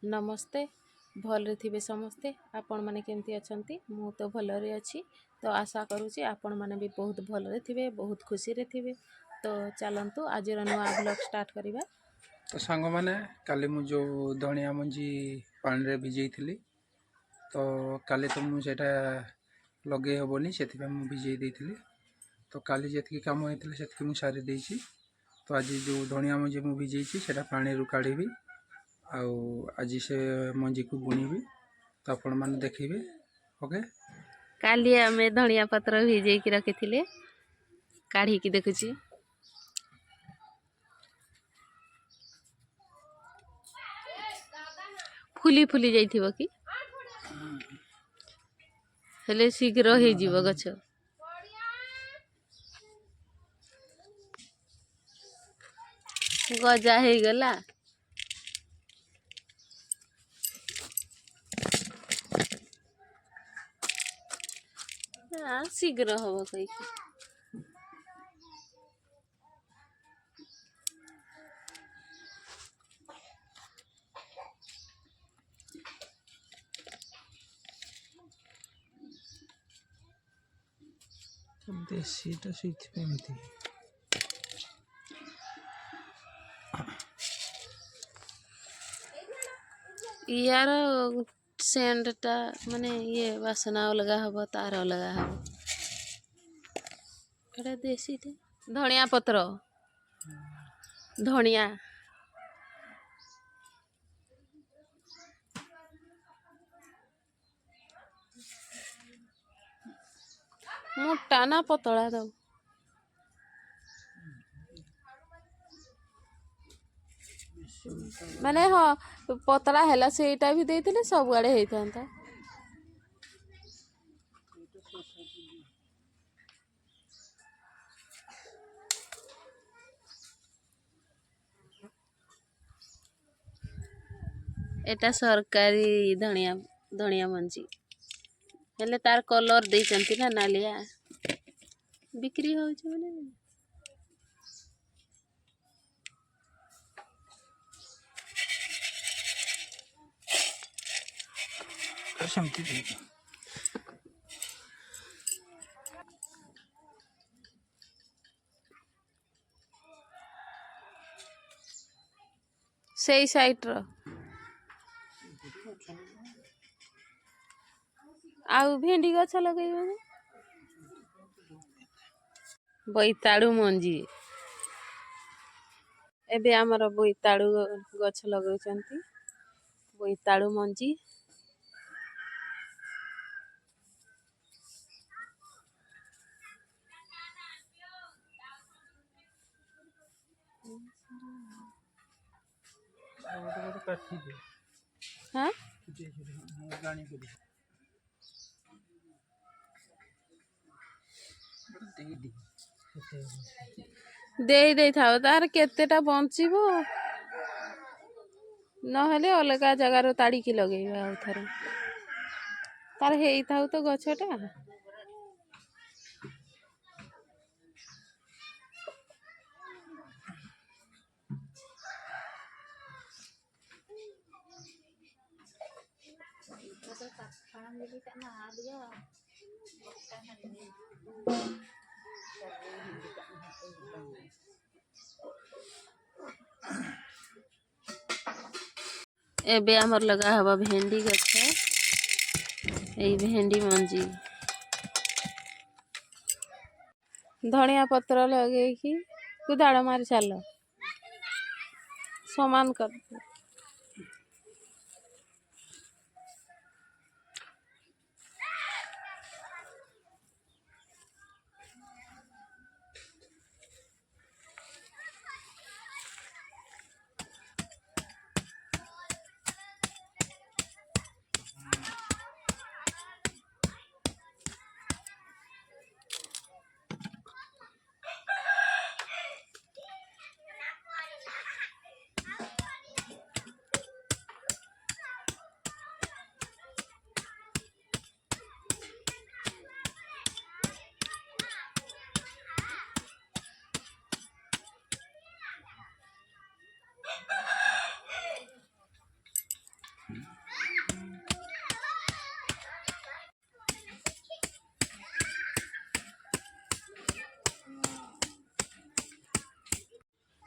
नमस्ते भलरे थिबे समस्ते आपण माने केमती अछंती मु तो भलरे अछि। तो आशा करूची आपण माने भी बहुत भलरे थिबे बहुत खुशी रे थिबे। तो चलंतु आज नुआ ब्लॉग स्टार्ट करिबा। तो सांग माने काली मु जो धनिया मंजी पानी रे भिजई थिली तो काली तो मु सेटा लगे हबोनी सेति मु भिजई देथिली। तो काली जेतकी काम होइथिले सेतकी मु सारी देइछि। तो आज जो धनिया मंजी मु भिजई सेटा पानी रु काढिबी आउ आज से मंजी को बुनीबी। तो आपण माने देखिबे। ओके काली हमें धनिया पत्र भिजई कि रखिथिले काढी कि देखुची। फुली फुली जाइथिबो कि हेले शीघ्र हे जीवो गछ। गजा हे गला शीघ्र हबो कहि। देसी तो सीथ पेमती यार सेंट टा माने ये वासना अलगा हबो तार अलगा हबो। एटा देसी थे धनिया पत्र धनिया मोटा ना पतला दो माने हाँ पतला हैला सेटा भी देथिले सब आड़े हेइथांता। एटा सरकारी धनिया धनिया मंजी हेले तार कलर देइचंती ना नालिया बिक्री होउछ माने समती दे। सेई साइट रो आउ भेंडी गछ लगैबो बोईताड़ू मंजी एबे हमर बोईताड़ू गछ लगैचंती बोईताड़ू मंजी हाँ दे थाओ तार केतेटा बंचिबो नहेले अलगा जगार ताड़ी की लगेबा आउ थरे तार हेई थाउ तो गछटा एबे हमर लगा हवा भेंडी गछ एई भेंडी मंजी धनिया पत्र लगे कि कुदाड़ मार चलो समान कर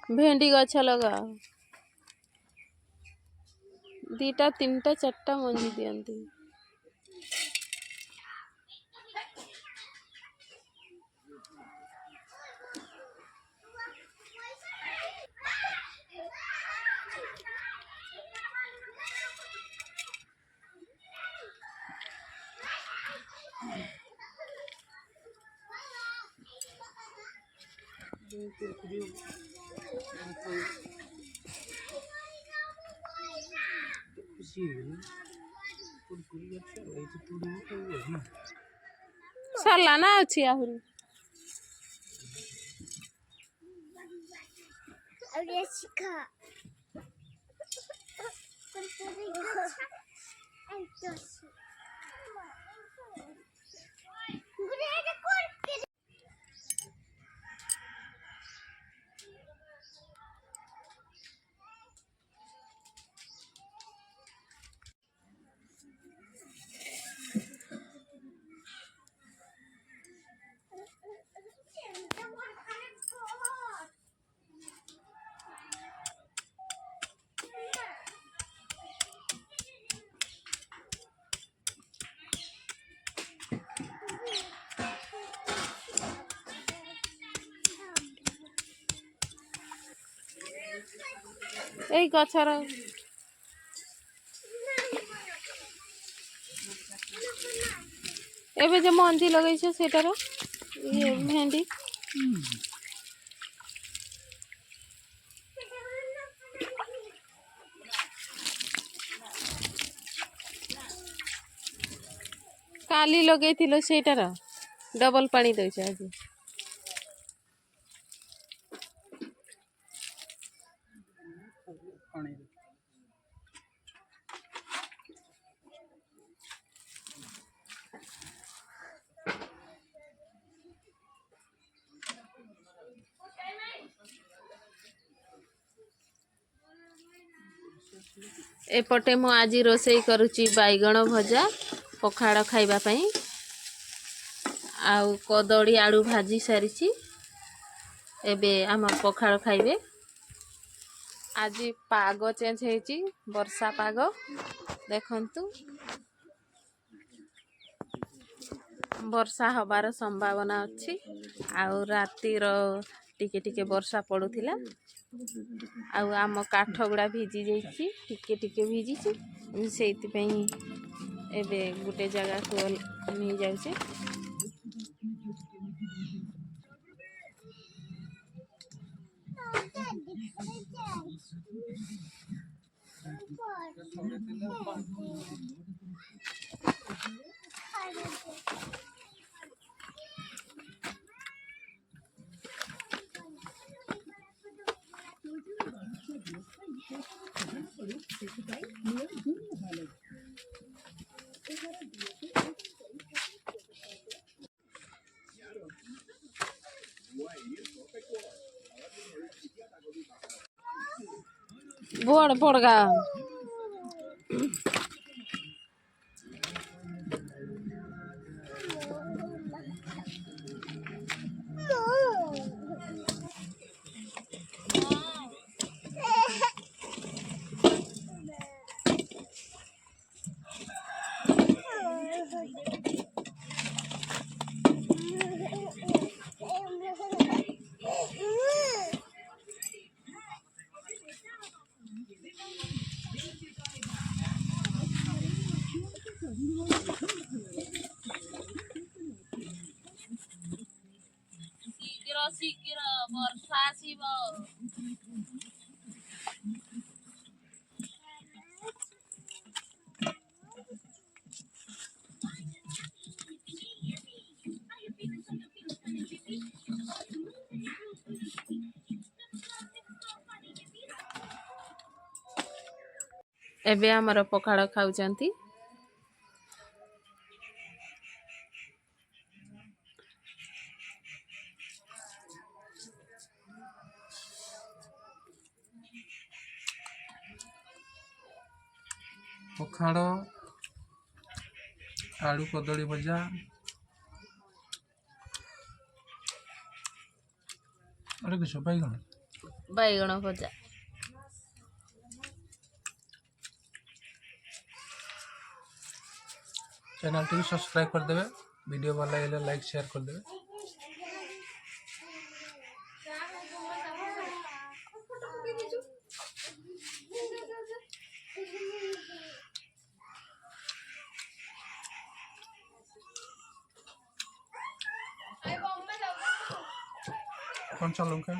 भेंडी गछ लगाओ 2टा 3टा 4टा मंजी दियंती। सरला ना अच्छी आहुरी এই গছର ଏବେ যে ମଞ୍ଜି ଲଗେଇଛ ସେଟାର ଇଏ ଭେଣ୍ଡି କାଲି ଲଗେଇଥିଲ ସେଇଟାର ଡବଲ ପାଣି ଦଉଛ ଆଜି। ପାଣି एपटे मु आज रोसई करुच्ची बैगण भजा पखाड़ खाइबा पई आउ कदड़ी आड़ू भाजी सारी एबे आम पखाड़ खाइबे। आज पाग चेंज होईची वर्षा पाग देखंतु वर्षा हबार संभावना अच्छी आउ रातिर टिके टिके वर्षा पड़ुथिला आउ आम काठ गुड़ा भिजी जाइछि टिके टिके भिजी सेति पई एबे गुटे जगह को नहीं जाउछे। बोड़ बोड़गा शीघ्र वर्षा आसीब। एबे हमर पखाड़ खाउचंती। पखाड़ आलू कदली भजा अरे किस बैगण ବାଇଗଣ ଭଜା। Channel subscribe करदेवे। वीडियो भल लगे लाइक शेयर करदेवे। कौन सा लंका